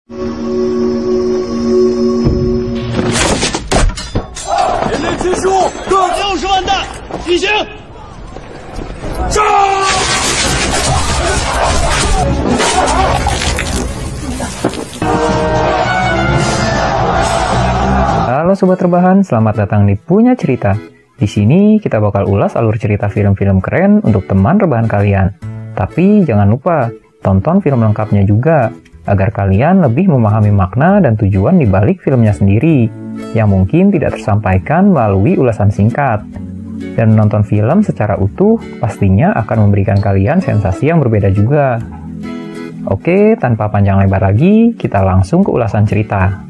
人类军书各60万弹，进行杀！ Halo Sobat Rebahan, selamat datang di Punya Cerita. Di sini kita bakal ulas alur cerita film-film keren untuk teman rebahan kalian. Tapi jangan lupa, tonton film lengkapnya juga, agar kalian lebih memahami makna dan tujuan di balik filmnya sendiri, yang mungkin tidak tersampaikan melalui ulasan singkat. Dan menonton film secara utuh pastinya akan memberikan kalian sensasi yang berbeda juga. Oke, tanpa panjang lebar lagi, kita langsung ke ulasan cerita.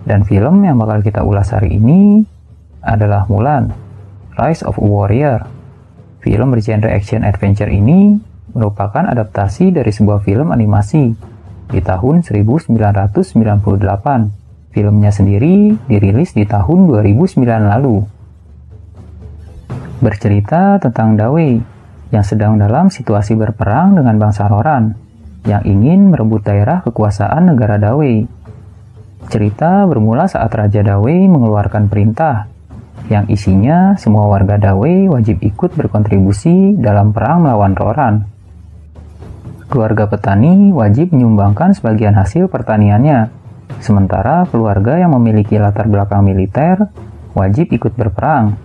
Dan film yang bakal kita ulas hari ini adalah Mulan, Rise of a Warrior. Film bergenre action adventure ini merupakan adaptasi dari sebuah film animasi di tahun 1998. Filmnya sendiri dirilis di tahun 2009 lalu. Bercerita tentang Dawei yang sedang dalam situasi berperang dengan bangsa Roran yang ingin merebut daerah kekuasaan negara Dawei. Cerita bermula saat Raja Dawei mengeluarkan perintah yang isinya semua warga Dawei wajib ikut berkontribusi dalam perang melawan Roran. Keluarga petani wajib menyumbangkan sebagian hasil pertaniannya, sementara keluarga yang memiliki latar belakang militer wajib ikut berperang.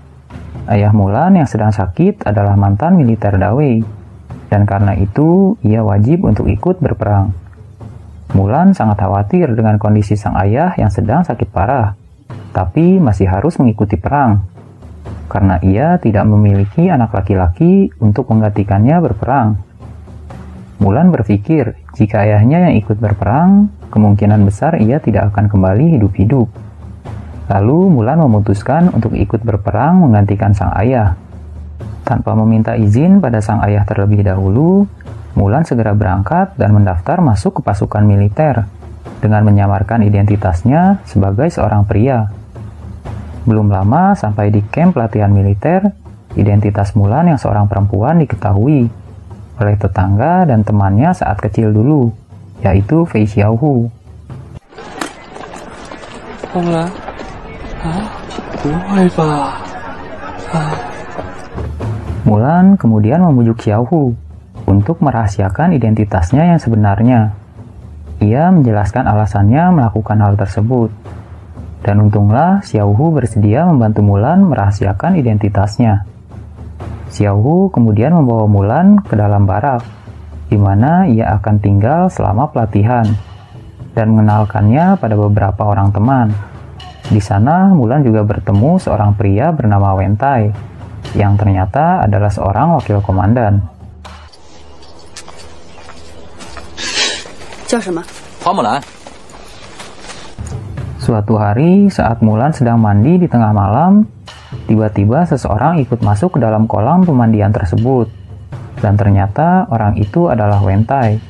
Ayah Mulan yang sedang sakit adalah mantan militer Dawei, dan karena itu ia wajib untuk ikut berperang. Mulan sangat khawatir dengan kondisi sang ayah yang sedang sakit parah, tapi masih harus mengikuti perang, karena ia tidak memiliki anak laki-laki untuk menggantikannya berperang. Mulan berpikir, jika ayahnya yang ikut berperang, kemungkinan besar ia tidak akan kembali hidup-hidup. Lalu Mulan memutuskan untuk ikut berperang menggantikan sang ayah. Tanpa meminta izin pada sang ayah terlebih dahulu, Mulan segera berangkat dan mendaftar masuk ke pasukan militer dengan menyamarkan identitasnya sebagai seorang pria. Belum lama sampai di kamp pelatihan militer, identitas Mulan yang seorang perempuan diketahui oleh tetangga dan temannya saat kecil dulu, yaitu Fei Xiaohu. Mulan? Mulan kemudian memujuk Xiaohu untuk merahasiakan identitasnya yang sebenarnya. Ia menjelaskan alasannya melakukan hal tersebut. Dan untunglah Xiaohu bersedia membantu Mulan merahasiakan identitasnya. Xiaohu kemudian membawa Mulan ke dalam barak, di mana ia akan tinggal selama pelatihan, dan mengenalkannya pada beberapa orang teman. Di sana Mulan juga bertemu seorang pria bernama Wentai, yang ternyata adalah seorang wakil komandan. Hua Mulan. Suatu hari saat Mulan sedang mandi di tengah malam, tiba-tiba seseorang ikut masuk ke dalam kolam pemandian tersebut, dan ternyata orang itu adalah Wentai.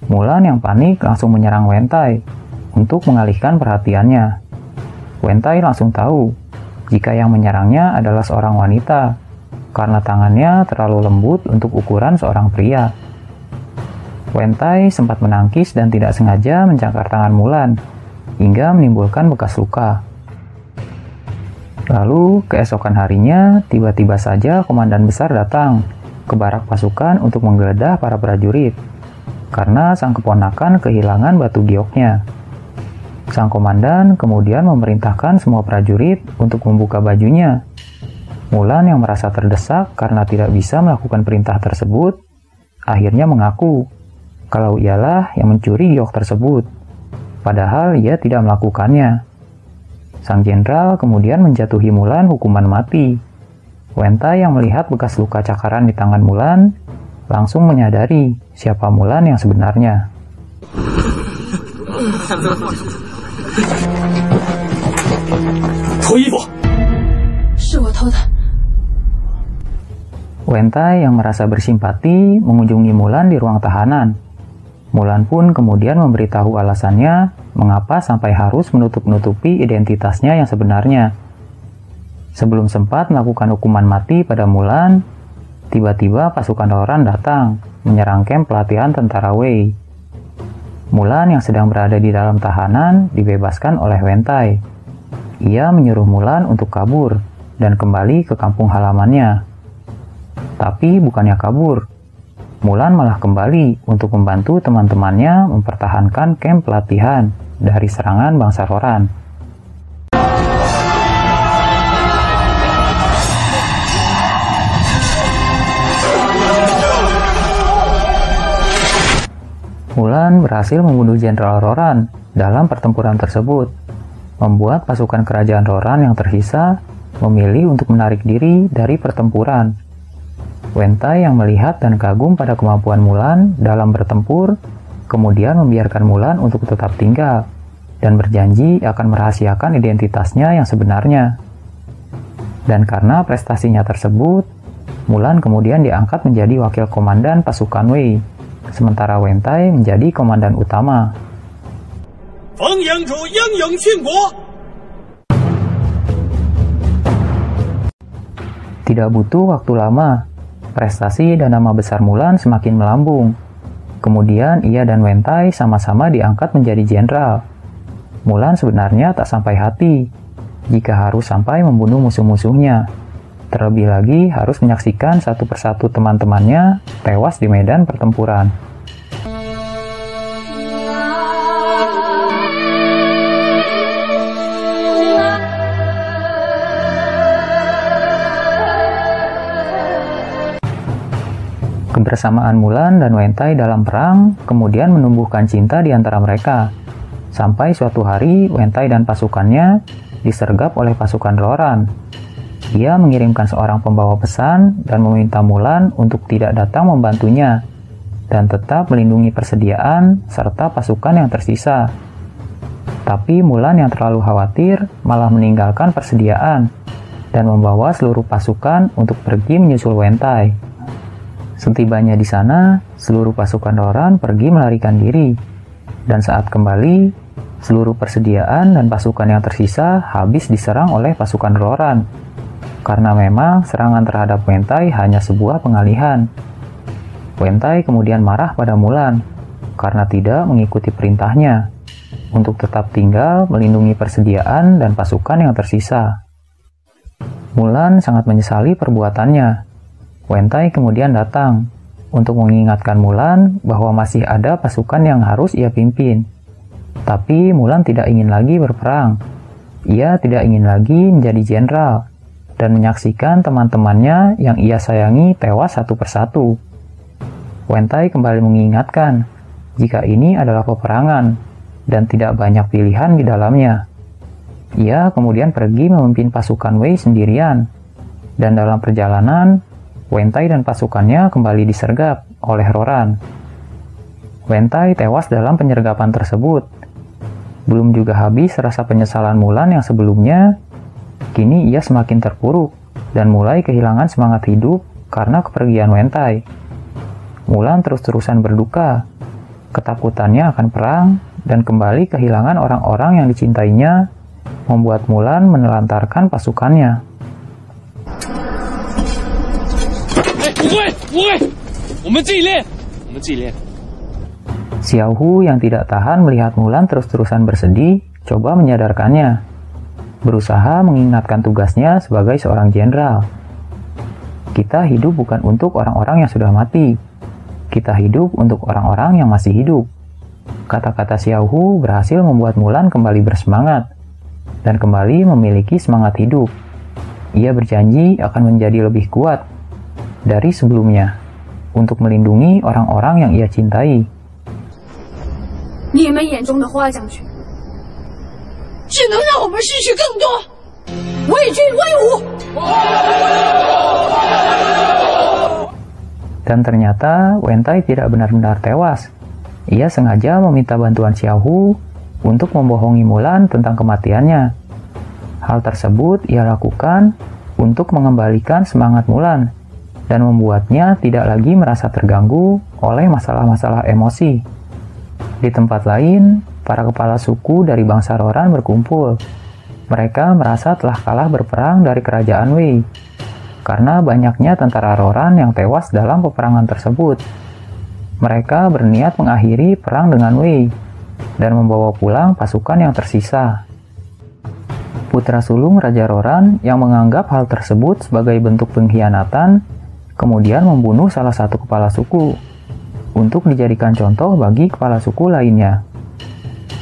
Mulan yang panik langsung menyerang Wentai untuk mengalihkan perhatiannya. Wentai langsung tahu jika yang menyerangnya adalah seorang wanita, karena tangannya terlalu lembut untuk ukuran seorang pria. Wentai sempat menangkis dan tidak sengaja mencakar tangan Mulan, hingga menimbulkan bekas luka. Lalu, keesokan harinya, tiba-tiba saja komandan besar datang ke barak pasukan untuk menggeledah para prajurit, karena sang keponakan kehilangan batu gioknya. Sang komandan kemudian memerintahkan semua prajurit untuk membuka bajunya. Mulan yang merasa terdesak karena tidak bisa melakukan perintah tersebut, akhirnya mengaku kalau ialah yang mencuri giok tersebut, padahal ia tidak melakukannya. Sang jenderal kemudian menjatuhi Mulan hukuman mati. Wentai yang melihat bekas luka cakaran di tangan Mulan langsung menyadari siapa Mulan yang sebenarnya. Wentai yang merasa bersimpati mengunjungi Mulan di ruang tahanan. Mulan pun kemudian memberitahu alasannya mengapa sampai harus menutup-nutupi identitasnya yang sebenarnya. Sebelum sempat melakukan hukuman mati pada Mulan, tiba-tiba pasukan Roran datang, menyerang kamp pelatihan tentara Wei. Mulan yang sedang berada di dalam tahanan dibebaskan oleh Wentai. Ia menyuruh Mulan untuk kabur dan kembali ke kampung halamannya. Tapi bukannya kabur, Mulan malah kembali untuk membantu teman-temannya mempertahankan kamp pelatihan dari serangan bangsa Roran. Mulan berhasil membunuh Jenderal Roran dalam pertempuran tersebut, membuat pasukan kerajaan Roran yang tersisa memilih untuk menarik diri dari pertempuran. Wentai yang melihat dan kagum pada kemampuan Mulan dalam bertempur, kemudian membiarkan Mulan untuk tetap tinggal, dan berjanji akan merahasiakan identitasnya yang sebenarnya. Dan karena prestasinya tersebut, Mulan kemudian diangkat menjadi wakil komandan pasukan Wei, sementara Wentai menjadi komandan utama. Tidak butuh waktu lama, prestasi dan nama besar Mulan semakin melambung. Kemudian ia dan Wentai sama-sama diangkat menjadi jenderal. Mulan sebenarnya tak sampai hati jika harus sampai membunuh musuh-musuhnya. Terlebih lagi harus menyaksikan satu persatu teman-temannya tewas di medan pertempuran. Kebersamaan Mulan dan Wentai dalam perang kemudian menumbuhkan cinta di antara mereka. Sampai suatu hari Wentai dan pasukannya disergap oleh pasukan Roran. Ia mengirimkan seorang pembawa pesan dan meminta Mulan untuk tidak datang membantunya dan tetap melindungi persediaan serta pasukan yang tersisa. Tapi Mulan yang terlalu khawatir malah meninggalkan persediaan dan membawa seluruh pasukan untuk pergi menyusul Wentai. Setibanya di sana, seluruh pasukan Roran pergi melarikan diri, dan saat kembali, seluruh persediaan dan pasukan yang tersisa habis diserang oleh pasukan Roran. Karena memang serangan terhadap Wentai hanya sebuah pengalihan. Wentai kemudian marah pada Mulan karena tidak mengikuti perintahnya untuk tetap tinggal melindungi persediaan dan pasukan yang tersisa. Mulan sangat menyesali perbuatannya. Wentai kemudian datang untuk mengingatkan Mulan bahwa masih ada pasukan yang harus ia pimpin. Tapi Mulan tidak ingin lagi berperang. Ia tidak ingin lagi menjadi jenderal dan menyaksikan teman-temannya yang ia sayangi tewas satu persatu. Wentai kembali mengingatkan jika ini adalah peperangan dan tidak banyak pilihan di dalamnya. Ia kemudian pergi memimpin pasukan Wei sendirian, dan dalam perjalanan, Wentai dan pasukannya kembali disergap oleh Roran. Wentai tewas dalam penyergapan tersebut. Belum juga habis rasa penyesalan Mulan yang sebelumnya, kini ia semakin terpuruk dan mulai kehilangan semangat hidup karena kepergian Wentai. Mulan terus-terusan berduka, ketakutannya akan perang dan kembali kehilangan orang-orang yang dicintainya membuat Mulan menelantarkan pasukannya. Xiao Hu yang tidak tahan melihat Mulan terus-terusan bersedih, coba menyadarkannya. Berusaha mengingatkan tugasnya sebagai seorang jenderal. Kita hidup bukan untuk orang-orang yang sudah mati. Kita hidup untuk orang-orang yang masih hidup. Kata-kata Xiao Hu berhasil membuat Mulan kembali bersemangat dan kembali memiliki semangat hidup. Ia berjanji akan menjadi lebih kuat dari sebelumnya untuk melindungi orang-orang yang ia cintai. 你们眼中的花将军只能让我们失去更多，为君威武！ Dan ternyata Wentai tidak benar-benar tewas. Ia sengaja meminta bantuan Xiao Hu untuk membohongi Mulan tentang kematiannya. Hal tersebut ia lakukan untuk mengembalikan semangat Mulan dan membuatnya tidak lagi merasa terganggu oleh masalah-masalah emosi. Di tempat lain, para kepala suku dari bangsa Roran berkumpul. Mereka merasa telah kalah berperang dari kerajaan Wei, karena banyaknya tentara Roran yang tewas dalam peperangan tersebut. Mereka berniat mengakhiri perang dengan Wei, dan membawa pulang pasukan yang tersisa. Putra sulung Raja Roran yang menganggap hal tersebut sebagai bentuk pengkhianatan, kemudian membunuh salah satu kepala suku, untuk dijadikan contoh bagi kepala suku lainnya.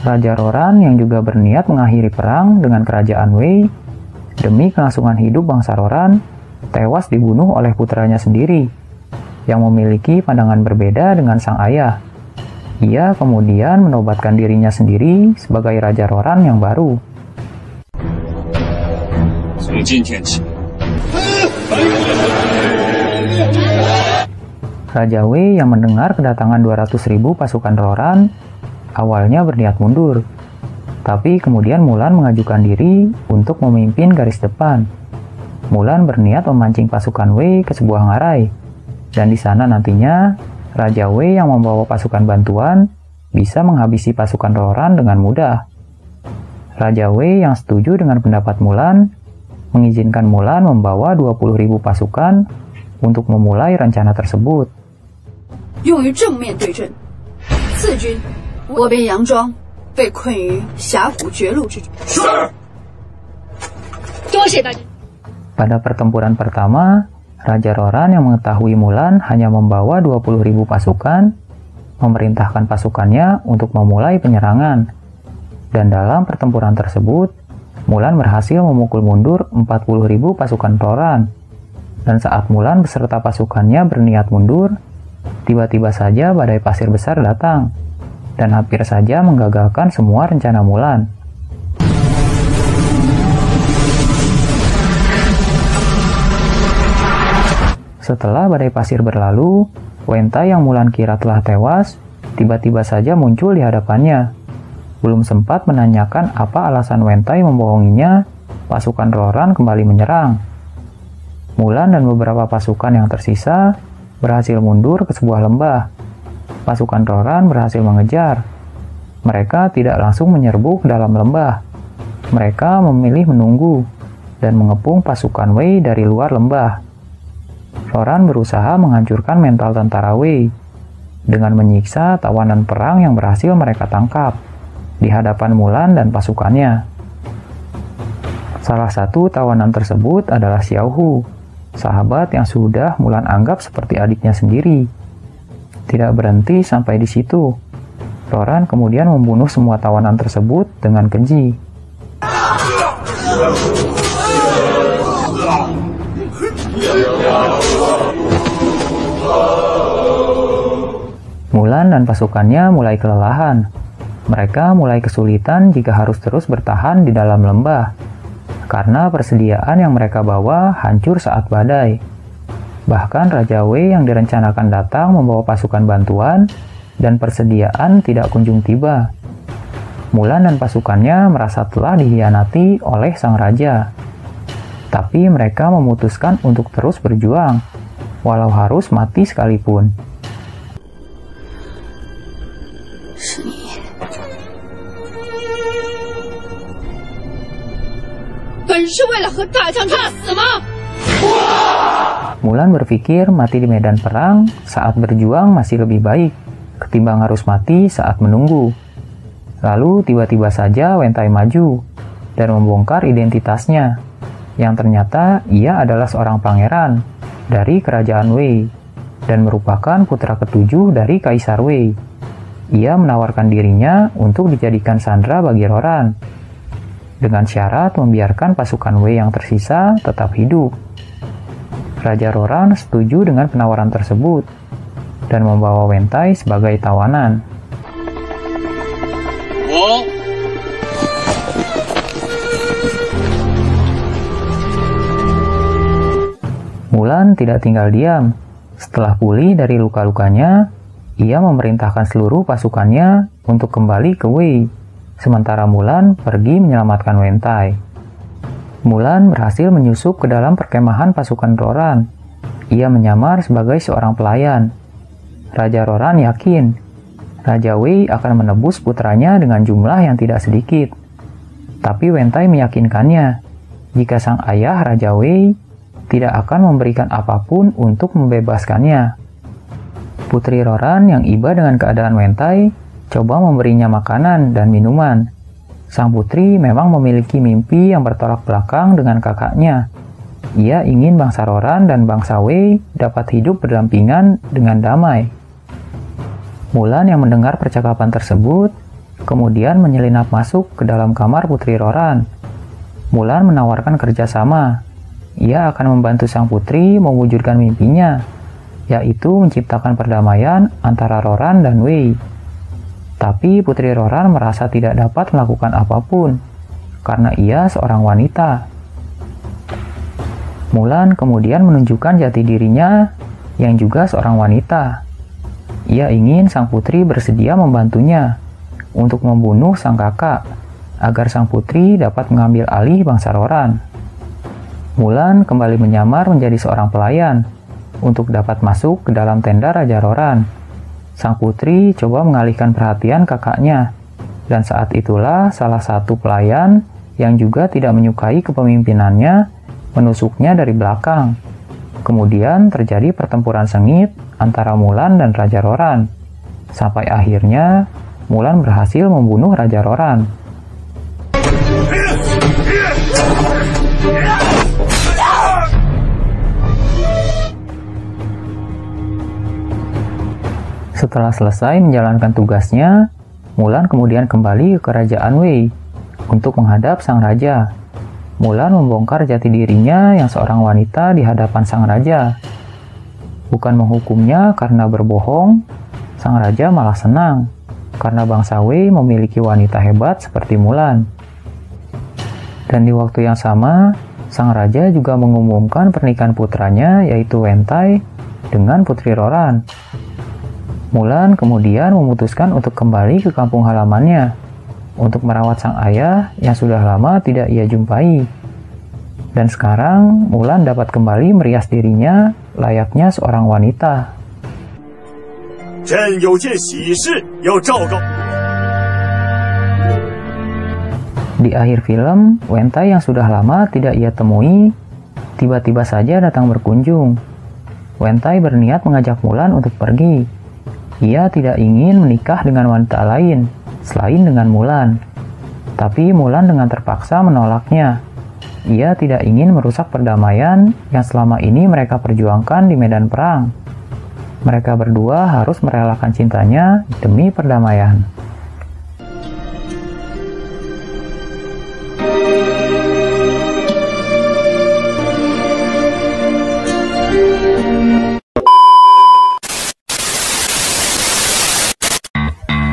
Raja Roran yang juga berniat mengakhiri perang dengan kerajaan Wei, demi kelangsungan hidup bangsa Roran, tewas dibunuh oleh putranya sendiri, yang memiliki pandangan berbeda dengan sang ayah. Ia kemudian menobatkan dirinya sendiri sebagai Raja Roran yang baru. Raja Wei yang mendengar kedatangan 200.000 pasukan Roran, awalnya berniat mundur. Tapi kemudian Mulan mengajukan diri untuk memimpin garis depan. Mulan berniat memancing pasukan Wei ke sebuah ngarai, dan di sana nantinya Raja Wei yang membawa pasukan bantuan bisa menghabisi pasukan Roran dengan mudah. Raja Wei yang setuju dengan pendapat Mulan mengizinkan Mulan membawa 20.000 pasukan untuk memulai rencana tersebut. 用于正面对阵。次军，我边佯装被困于峡谷绝路之中。是。多谢大家。 Pada pertempuran pertama, Raja Roran yang mengetahui Mulan hanya membawa 20.000 pasukan, memerintahkan pasukannya untuk memulai penyerangan. Dan dalam pertempuran tersebut, Mulan berhasil memukul mundur 40.000 pasukan Roran. Dan saat Mulan beserta pasukannya berniat mundur, tiba-tiba saja badai pasir besar datang, dan hampir saja menggagalkan semua rencana Mulan. Setelah badai pasir berlalu, Wen Tai yang Mulan kira telah tewas, tiba-tiba saja muncul di hadapannya. Belum sempat menanyakan apa alasan Wen Tai membohonginya, pasukan Roran kembali menyerang. Mulan dan beberapa pasukan yang tersisa berhasil mundur ke sebuah lembah. Pasukan Roran berhasil mengejar. Mereka tidak langsung menyerbu ke dalam lembah. Mereka memilih menunggu dan mengepung pasukan Wei dari luar lembah. Roran berusaha menghancurkan mental tentara Wei dengan menyiksa tawanan perang yang berhasil mereka tangkap di hadapan Mulan dan pasukannya. Salah satu tawanan tersebut adalah Xiao Hu, sahabat yang sudah Mulan anggap seperti adiknya sendiri. Tidak berhenti sampai di situ. Roran kemudian membunuh semua tawanan tersebut dengan keji. Mulan dan pasukannya mulai kelelahan. Mereka mulai kesulitan jika harus terus bertahan di dalam lembah, karena persediaan yang mereka bawa hancur saat badai. Bahkan Raja Wei yang direncanakan datang membawa pasukan bantuan dan persediaan tidak kunjung tiba. Mulan dan pasukannya merasa telah dikhianati oleh sang raja. Tapi mereka memutuskan untuk terus berjuang, walau harus mati sekalipun. 是你。本是为了和大将军死吗？ Mulan berpikir mati di medan perang saat berjuang masih lebih baik ketimbang harus mati saat menunggu. Lalu tiba-tiba saja Wen Tai maju dan membongkar identitasnya, yang ternyata ia adalah seorang pangeran dari kerajaan Wei dan merupakan putra ketujuh dari Kaisar Wei. Ia menawarkan dirinya untuk dijadikan sandera bagi Roran, dengan syarat membiarkan pasukan Wei yang tersisa tetap hidup. Raja Roran setuju dengan penawaran tersebut dan membawa Wen Tai sebagai tawanan. Mulan tidak tinggal diam. Setelah pulih dari luka-lukanya, ia memerintahkan seluruh pasukannya untuk kembali ke Wei, sementara Mulan pergi menyelamatkan Wen Tai. Mulan berhasil menyusup ke dalam perkemahan pasukan Roran. Ia menyamar sebagai seorang pelayan. Raja Roran yakin Raja Wei akan menebus putranya dengan jumlah yang tidak sedikit. Tapi Wentai meyakinkannya jika sang ayah Raja Wei tidak akan memberikan apapun untuk membebaskannya. Putri Roran yang iba dengan keadaan Wentai coba memberinya makanan dan minuman. Sang putri memang memiliki mimpi yang bertolak belakang dengan kakaknya. Ia ingin bangsa Roran dan bangsa Wei dapat hidup berdampingan dengan damai. Mulan yang mendengar percakapan tersebut, kemudian menyelinap masuk ke dalam kamar Putri Roran. Mulan menawarkan kerjasama. Ia akan membantu sang putri mewujudkan mimpinya, yaitu menciptakan perdamaian antara Roran dan Wei. Tapi Putri Roran merasa tidak dapat melakukan apapun, karena ia seorang wanita. Mulan kemudian menunjukkan jati dirinya yang juga seorang wanita. Ia ingin sang putri bersedia membantunya untuk membunuh sang kakak, agar sang putri dapat mengambil alih bangsa Roran. Mulan kembali menyamar menjadi seorang pelayan untuk dapat masuk ke dalam tenda Raja Roran. Sang putri coba mengalihkan perhatian kakaknya, dan saat itulah salah satu pelayan yang juga tidak menyukai kepemimpinannya menusuknya dari belakang. Kemudian terjadi pertempuran sengit antara Mulan dan Raja Roran, sampai akhirnya Mulan berhasil membunuh Raja Roran. Setelah selesai menjalankan tugasnya, Mulan kemudian kembali ke kerajaan Wei untuk menghadap sang raja. Mulan membongkar jati dirinya yang seorang wanita di hadapan sang raja. Bukan menghukumnya karena berbohong, sang raja malah senang karena bangsa Wei memiliki wanita hebat seperti Mulan. Dan di waktu yang sama, sang raja juga mengumumkan pernikahan putranya yaitu Wentai dengan Putri Roran. Mulan kemudian memutuskan untuk kembali ke kampung halamannya untuk merawat sang ayah yang sudah lama tidak ia jumpai. Dan sekarang Mulan dapat kembali merias dirinya layaknya seorang wanita. Di akhir film, Wentai yang sudah lama tidak ia temui, tiba-tiba saja datang berkunjung. Wentai berniat mengajak Mulan untuk pergi. Ia tidak ingin menikah dengan wanita lain, selain dengan Mulan. Tapi Mulan dengan terpaksa menolaknya. Ia tidak ingin merusak perdamaian yang selama ini mereka perjuangkan di medan perang. Mereka berdua harus merelakan cintanya demi perdamaian.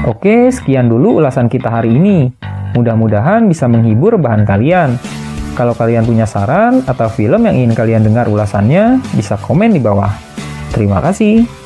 Oke, sekian dulu ulasan kita hari ini. Mudah-mudahan bisa menghibur bahan kalian. Kalau kalian punya saran atau film yang ingin kalian dengar ulasannya, bisa komen di bawah. Terima kasih.